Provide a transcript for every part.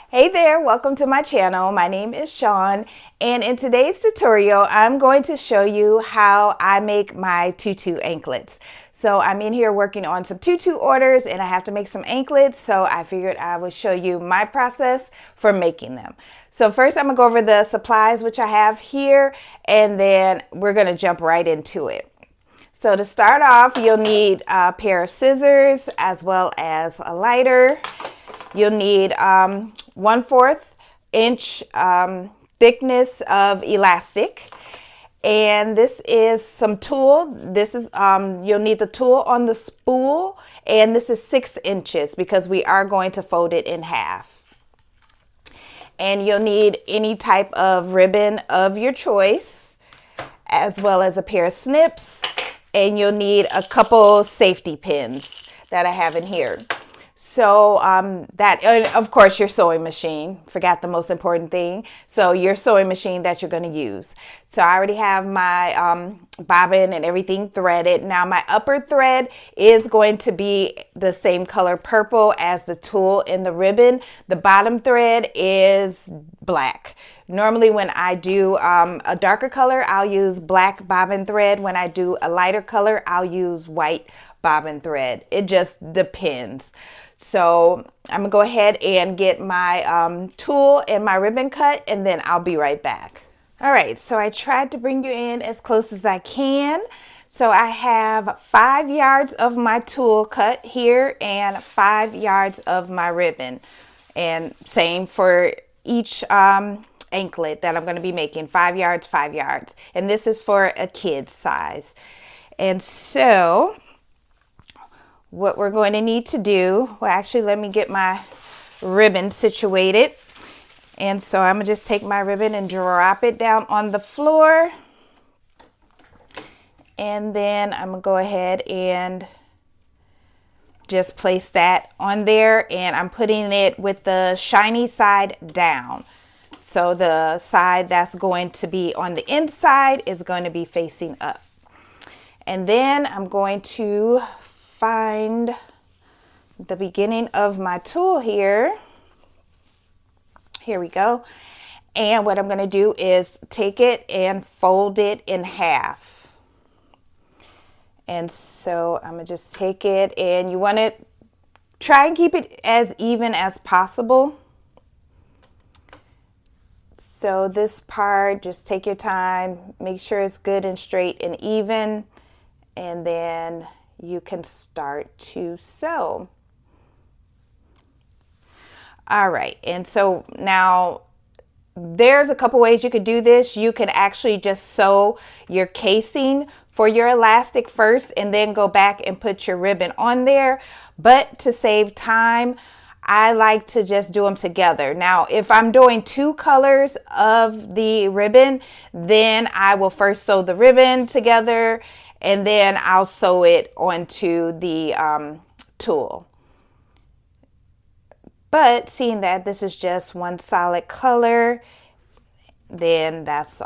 Hey there, welcome to my channel. My name is Shawn, and in today's tutorial I'm going to show you how I make my tutu anklets. So I'm in here working on some tutu orders and I have to make some anklets, so I figured I would show you my process for making them. So first I'm gonna go over the supplies which I have here, and then we're gonna jump right into it. So to start off, you'll need a pair of scissors as well as a lighter. You'll need 1/4 inch thickness of elastic, and this is some tulle. This is you'll need the tulle on the spool, and this is 6 inches because we are going to fold it in half. And you'll need any type of ribbon of your choice, as well as a pair of snips, and you'll need a couple safety pins that I have in here. So of course, your sewing machine. Forgot the most important thing. So your sewing machine that you're going to use. So I already have my bobbin and everything threaded. Now my upper thread is going to be the same color purple as the tulle in the ribbon. The bottom thread is black. Normally when I do a darker color, I'll use black bobbin thread. When I do a lighter color, I'll use white bobbin thread. It just depends. So I'm gonna go ahead and get my tulle and my ribbon cut, and then I'll be right back. All right, so I tried to bring you in as close as I can. So I have 5 yards of my tulle cut here and 5 yards of my ribbon, and same for each anklet that I'm going to be making. 5 yards, 5 yards, and this is for a kid's size. And so what we're going to need to do, well, actually let me get my ribbon situated. And so I'm gonna just take my ribbon and drop it down on the floor, and then I'm gonna go ahead and just place that on there, and I'm putting it with the shiny side down. So the side that's going to be on the inside is going to be facing up. And then I'm going to find the beginning of my tulle here. Here we go. And what I'm going to do is take it and fold it in half. And so I'm going to just take it, and you want to try and keep it as even as possible. So this part, just take your time, make sure it's good and straight and even, and then you can start to sew. All right, and so now there's a couple ways you could do this. You can actually just sew your casing for your elastic first and then go back and put your ribbon on there. But to save time, I like to just do them together. Now, if I'm doing 2 colors of the ribbon, then I will first sew the ribbon together, and then I'll sew it onto the tulle. But seeing that this is just one solid color, then that's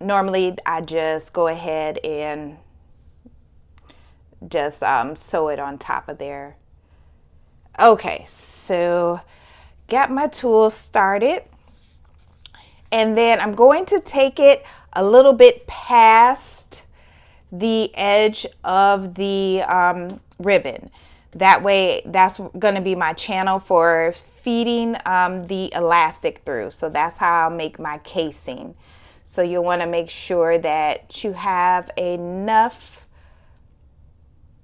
normally I just go ahead and just sew it on top of there. Okay, so got my tulle started, and then I'm going to take it a little bit past the edge of the ribbon. That way, that's going to be my channel for feeding the elastic through. So that's how I'll make my casing. So you'll want to make sure that you have enough.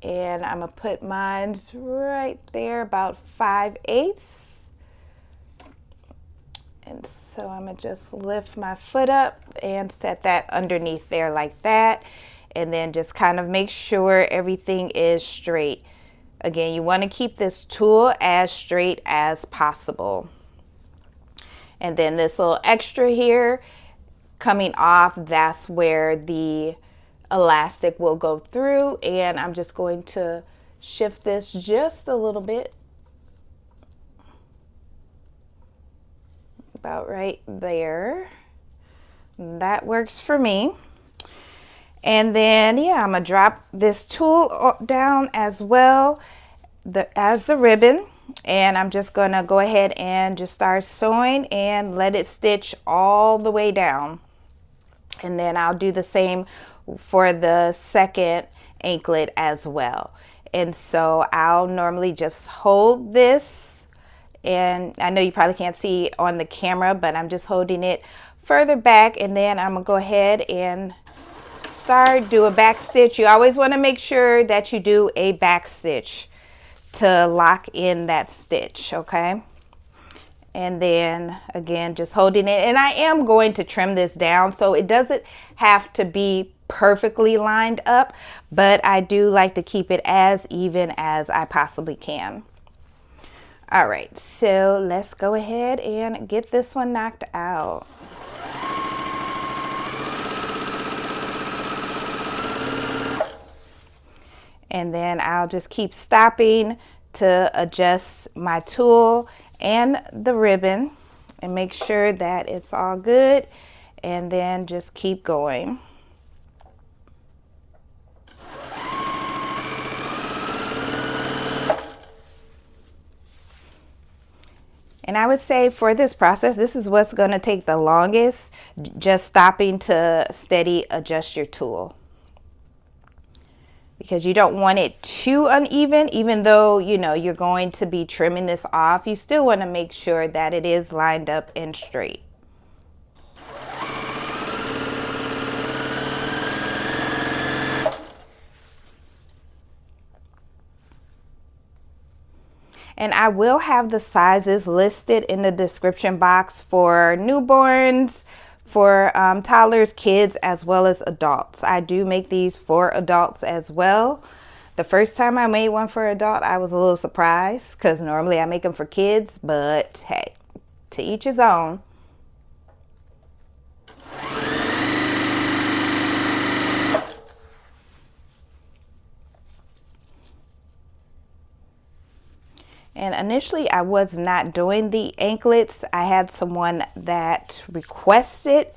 And I'm going to put mine right there, about 5/8. And so I'm going to just lift my foot up and set that underneath there like that. And then just kind of make sure everything is straight. Again, you want to keep this tulle as straight as possible. And then this little extra here coming off, that's where the elastic will go through, and I'm just going to shift this just a little bit, about right there. That works for me. And then, yeah, I'm gonna drop this tulle down as well as the ribbon. And I'm just going to go ahead and just start sewing and let it stitch all the way down. And then I'll do the same for the second anklet as well. And so I'll normally just hold this, and I know you probably can't see on the camera, but I'm just holding it further back, and then I'm gonna go ahead and do a back stitch. You always want to make sure that you do a back stitch to lock in that stitch, okay? And then again, just holding it, and I am going to trim this down so it doesn't have to be perfectly lined up, but I do like to keep it as even as I possibly can. All right, so let's go ahead and get this one knocked out. And then I'll just keep stopping to adjust my tool and the ribbon and make sure that it's all good, and then just keep going. And I would say for this process, this is what's going to take the longest, just stopping to steady adjust your tool. Because you don't want it too uneven, even though, you know, you're going to be trimming this off. You still want to make sure that it is lined up and straight. And I will have the sizes listed in the description box for newborns, for toddlers, kids, as well as adults. I do make these for adults as well. The first time I made one for adult, I was a little surprised because normally I make them for kids, but hey, to each his own. And initially I was not doing the anklets. I had someone that requested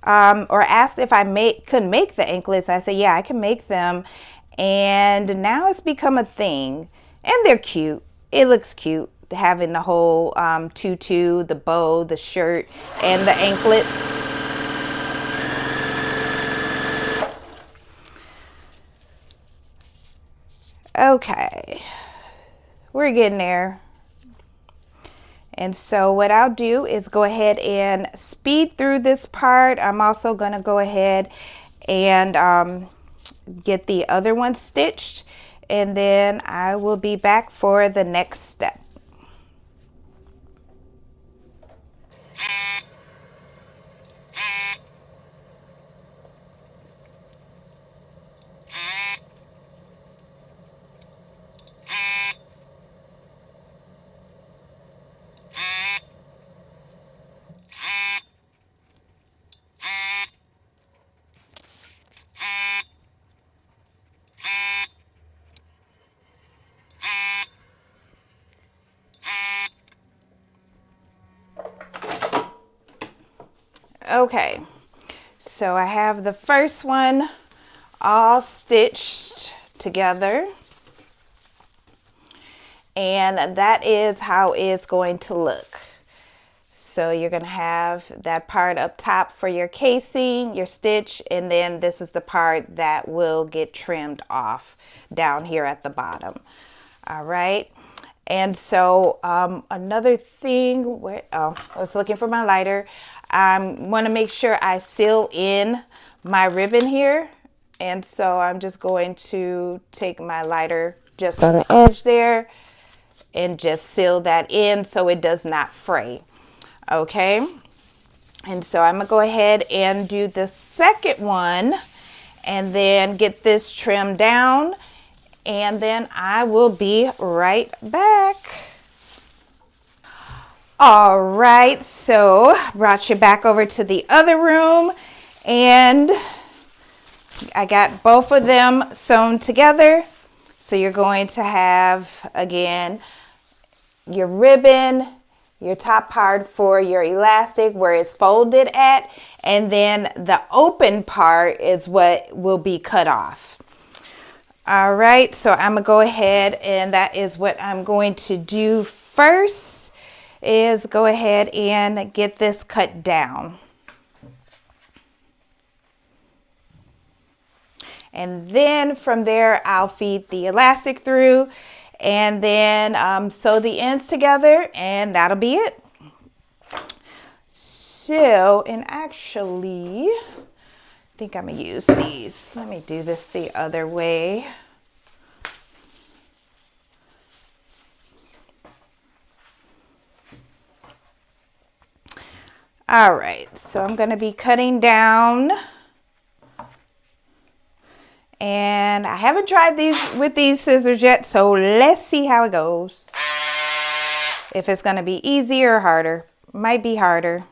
or asked if I could make the anklets. I said, yeah, I can make them. And now it's become a thing. And they're cute. It looks cute having the whole tutu, the bow, the shirt, and the anklets. Okay. We're getting there. And so what I'll do is go ahead and speed through this part. I'm also going to go ahead and get the other one stitched, and then I will be back for the next step. Okay, so I have the first one all stitched together, and that is how it's going to look. So you're going to have that part up top for your casing, your stitch, and then this is the part that will get trimmed off down here at the bottom. All right. And so another thing, I was looking for my lighter. I want to make sure I seal in my ribbon here. And so I'm just going to take my lighter just on the edge there and just seal that in so it does not fray. Okay. And so I'm going to go ahead and do the second one and then get this trimmed down. And then I will be right back. All right, so brought you back over to the other room, and I got both of them sewn together. So you're going to have, again, your ribbon, your top part for your elastic where it's folded at, and then the open part is what will be cut off. All right, so I'm gonna go ahead, and that is what I'm going to do first, is go ahead and get this cut down. And then from there, I'll feed the elastic through, and then sew the ends together, and that'll be it. So, and actually, I think I'm gonna use these. Let me do this the other way. All right, so I'm gonna be cutting down. And I haven't tried these with these scissors yet, so let's see how it goes. If it's gonna be easier or harder. Might be harder.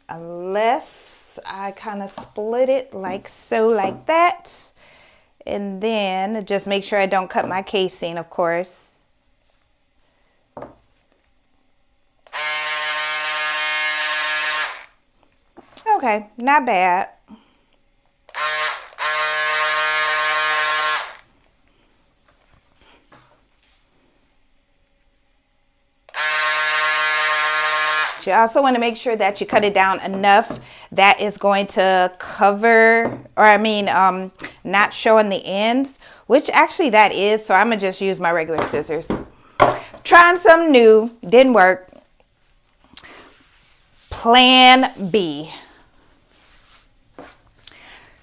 Unless I kind of split it like so, like that. And then just make sure I don't cut my casing, of course. Okay, not bad. You also want to make sure that you cut it down enough that is going to cover, or I mean, not showing the ends, which actually that is. So I'm gonna just use my regular scissors. Trying something new, didn't work. Plan B.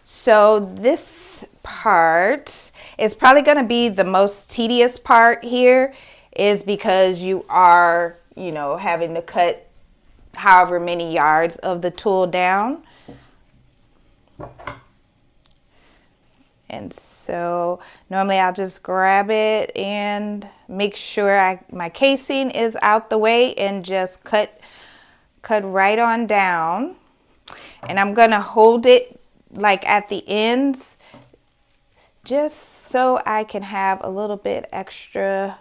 So this part is probably going to be the most tedious part here, is because you are, you know, having to cut however many yards of the tulle down. And so normally I'll just grab it and make sure my casing is out the way and just cut right on down. And I'm going to hold it like at the ends, just so I can have a little bit extra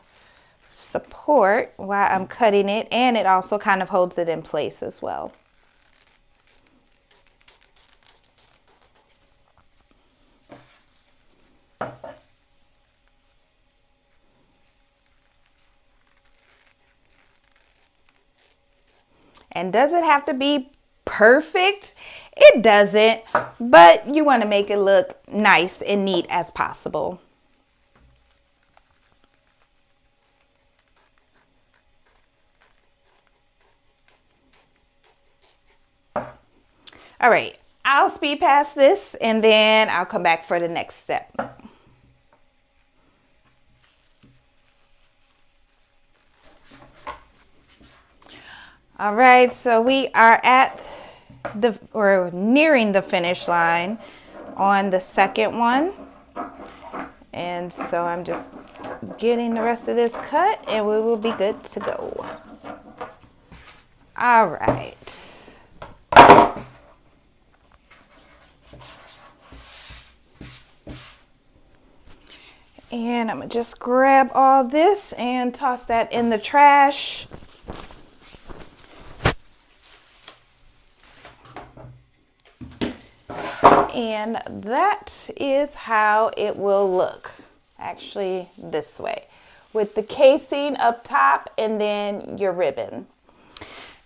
support while I'm cutting it, and it also kind of holds it in place as well. And does it have to be perfect? It doesn't, but you want to make it look nice and neat as possible. All right, I'll speed past this and then I'll come back for the next step. All right, so we are at or nearing the finish line on the second one. And so I'm just getting the rest of this cut and we will be good to go. All right. And I'm gonna just grab all this and toss that in the trash. And that is how it will look, actually this way, with the casing up top and then your ribbon.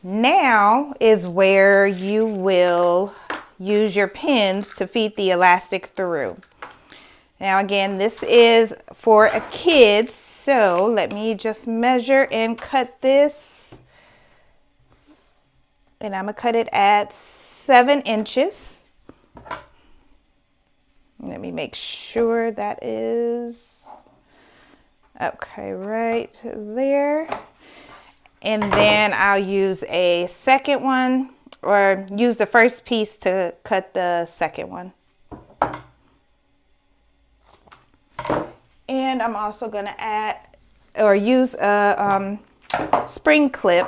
Now is where you will use your pins to feed the elastic through. Now again, this is for a kid, so let me just measure and cut this. And I'm gonna cut it at 7 inches. Let me make sure that is okay right there. And then I'll use a second one, or use the first piece to cut the second one. And I'm also gonna add or use a spring clip,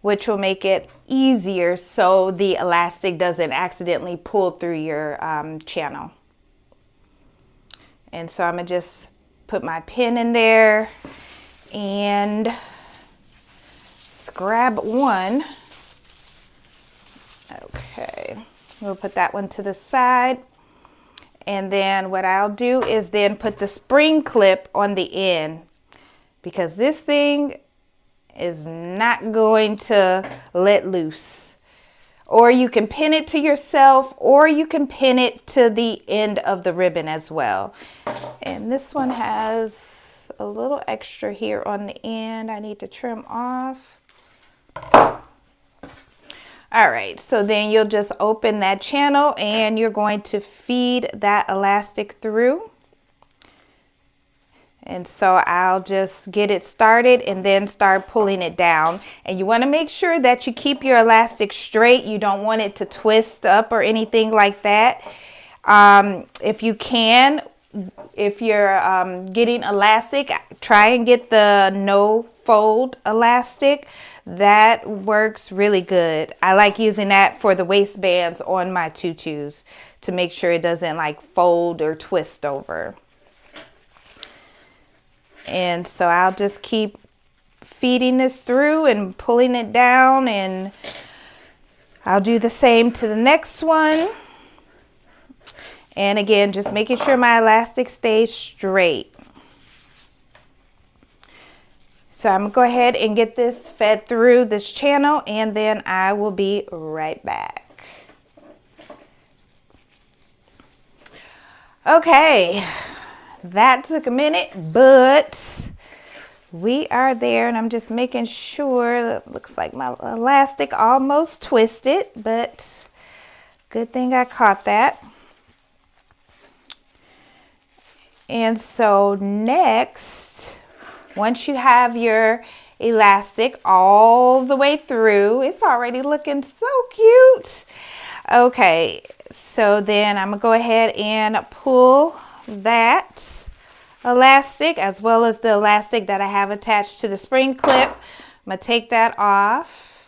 which will make it easier so the elastic doesn't accidentally pull through your channel. And so I'm gonna just put my pin in there and grab one. Okay, we'll put that one to the side. And then what I'll do is then put the spring clip on the end, because this thing is not going to let loose. Or you can pin it to yourself, or you can pin it to the end of the ribbon as well. And this one has a little extra here on the end I need to trim off. All right, so then you'll just open that channel and you're going to feed that elastic through. And so I'll just get it started and then start pulling it down. And you want to make sure that you keep your elastic straight. You don't want it to twist up or anything like that. If you can, if you're getting elastic, try and get the no fold elastic. That works really good. I like using that for the waistbands on my tutus to make sure it doesn't like fold or twist over. And so I'll just keep feeding this through and pulling it down, and I'll do the same to the next one. And again, just making sure my elastic stays straight. So I'm gonna go ahead and get this fed through this channel, and then I will be right back. Okay, that took a minute, but we are there, and I'm just making sure. It looks like my elastic almost twisted, but good thing I caught that. And so next, once you have your elastic all the way through, it's already looking so cute. Okay, so then I'm gonna go ahead and pull that elastic as well as the elastic that I have attached to the spring clip. I'm gonna take that off,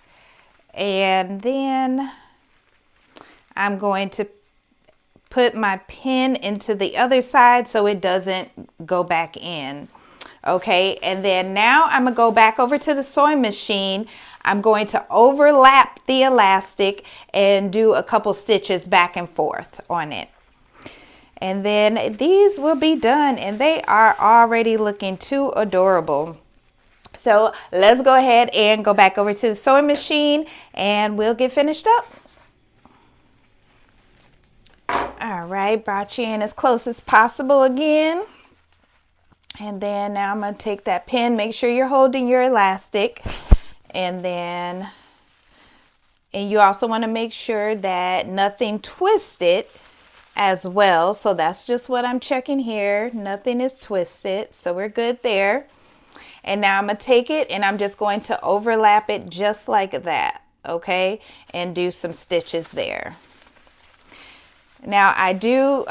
and then I'm going to put my pin into the other side so it doesn't go back in. Okay, and then now I'm gonna go back over to the sewing machine. I'm going to overlap the elastic and do a couple stitches back and forth on it. And then these will be done, and they are already looking too adorable. So let's go ahead and go back over to the sewing machine and we'll get finished up. All right, brought you in as close as possible again. And then now I'm going to take that pin, make sure you're holding your elastic, and you also want to make sure that nothing twisted as well. So that's just what I'm checking here. Nothing is twisted, so we're good there. And now I'm going to take it and I'm just going to overlap it just like that, okay, and do some stitches there. Now I do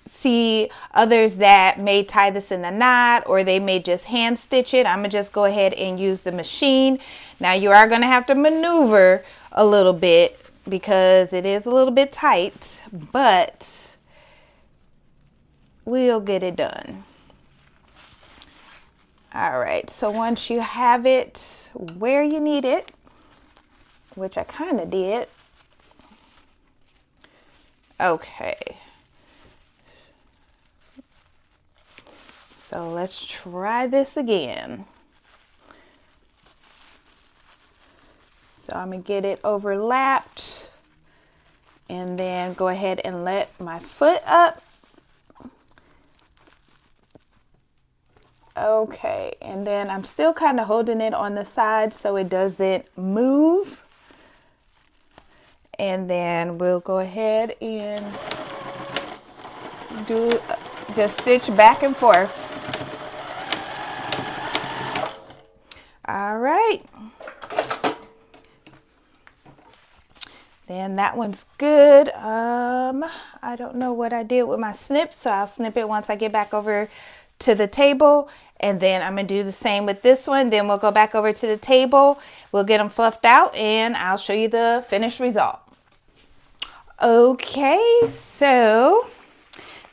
see others that may tie this in a knot, or they may just hand stitch it. I'm gonna just go ahead and use the machine. Now you are gonna have to maneuver a little bit because it is a little bit tight, but we'll get it done. All right, so once you have it where you need it, which I kind of did. Okay. So let's try this again. So I'm gonna get it overlapped and then go ahead and let my foot up. Okay, and then I'm still kind of holding it on the side so it doesn't move. And then we'll go ahead and do just stitch back and forth. All right. Then that one's good. I don't know what I did with my snip, so I'll snip it once I get back over to the table. And then I'm going to do the same with this one. Then we'll go back over to the table. We'll get them fluffed out and I'll show you the finished result. Okay, so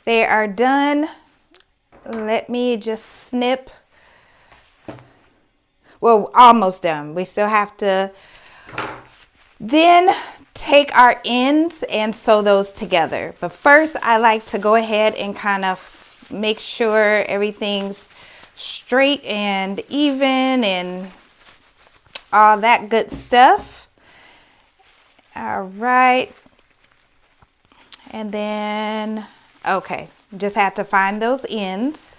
they are done. Let me just snip. Well, almost done. We still have to then take our ends and sew those together. But first, I like to go ahead and kind of make sure everything's straight and even and all that good stuff. All right. And then, okay, just have to find those ends.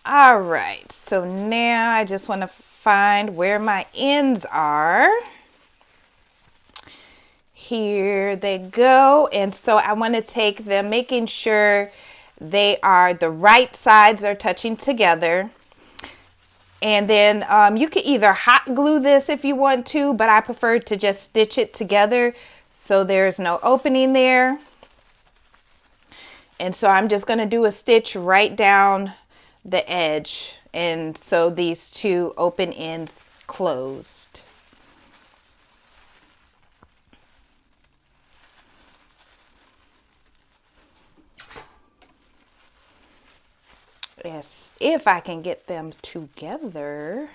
All right, so now I just want to find where my ends are. Here they go. And so I want to take them, making sure they are, the right sides are touching together. And then you can either hot glue this if you want to, but I prefer to just stitch it together so there's no opening there. And so I'm just going to do a stitch right down the edge, and so these two open ends closed. Yes, if I can get them together.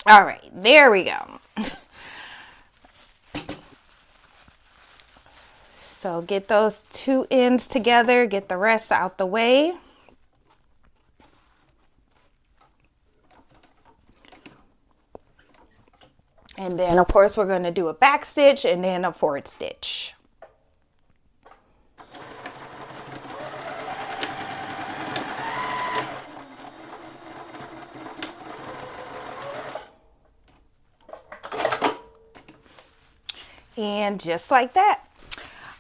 All right, there we go. So get those two ends together, get the rest out the way. And then of course we're going to do a back stitch and then a forward stitch. And just like that.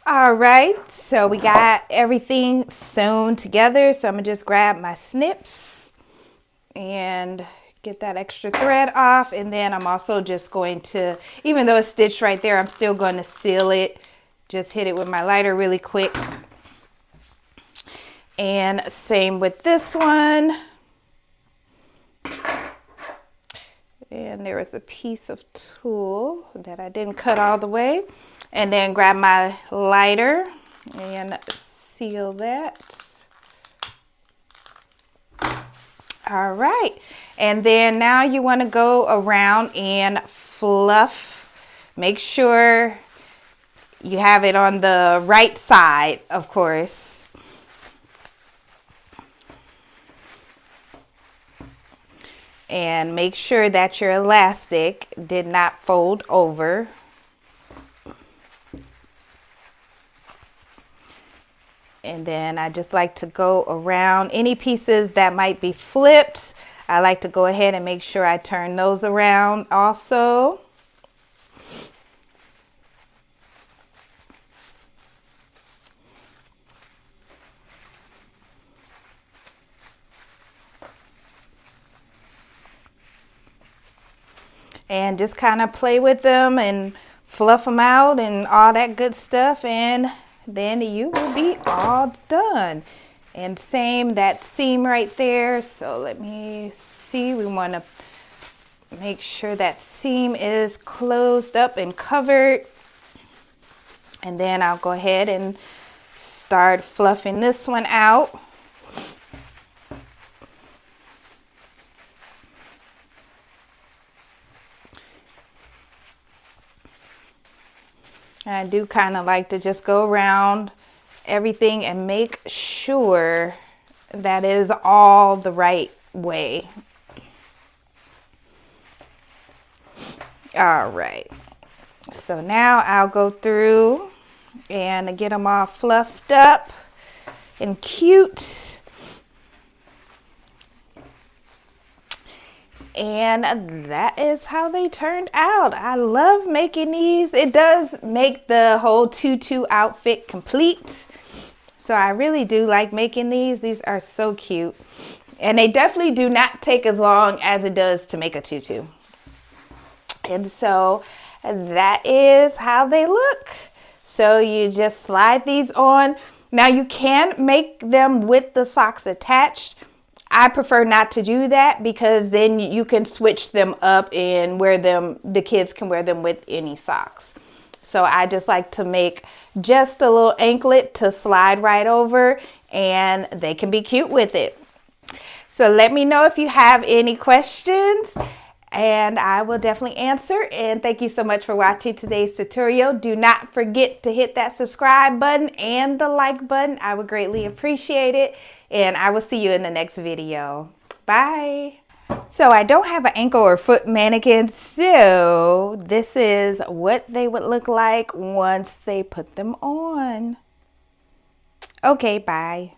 All right, so we got everything sewn together. So I'm gonna just grab my snips and get that extra thread off. And then I'm also just going to, even though it's stitched right there, I'm still going to seal it. Just hit it with my lighter really quick. And same with this one. And there was a piece of tulle that I didn't cut all the way. And then grab my lighter and seal that. All right. And then now you want to go around and fluff. Make sure you have it on the right side, of course. And make sure that your elastic did not fold over. And then I just like to go around any pieces that might be flipped. I like to go ahead and make sure I turn those around also. And just kind of play with them and fluff them out and all that good stuff, and then you will be all done. And same, that seam right there. So let me see, we want to make sure that seam is closed up and covered. And then I'll go ahead and start fluffing this one out. And I do kind of like to just go around everything and make sure that is all the right way. All right. So now I'll go through and get them all fluffed up and cute. And that is how they turned out. I love making these. It does make the whole tutu outfit complete. So I really do like making these. These are so cute. And they definitely do not take as long as it does to make a tutu. And so that is how they look. So you just slide these on. Now you can make them with the socks attached. I prefer not to do that because then you can switch them up and wear them, the kids can wear them with any socks. So I just like to make just a little anklet to slide right over, and they can be cute with it. So let me know if you have any questions and I will definitely answer. And thank you so much for watching today's tutorial. Do not forget to hit that subscribe button and the like button. I would greatly appreciate it. And I will see you in the next video. Bye. So I don't have an ankle or foot mannequin, so this is what they would look like once they put them on. Okay, bye.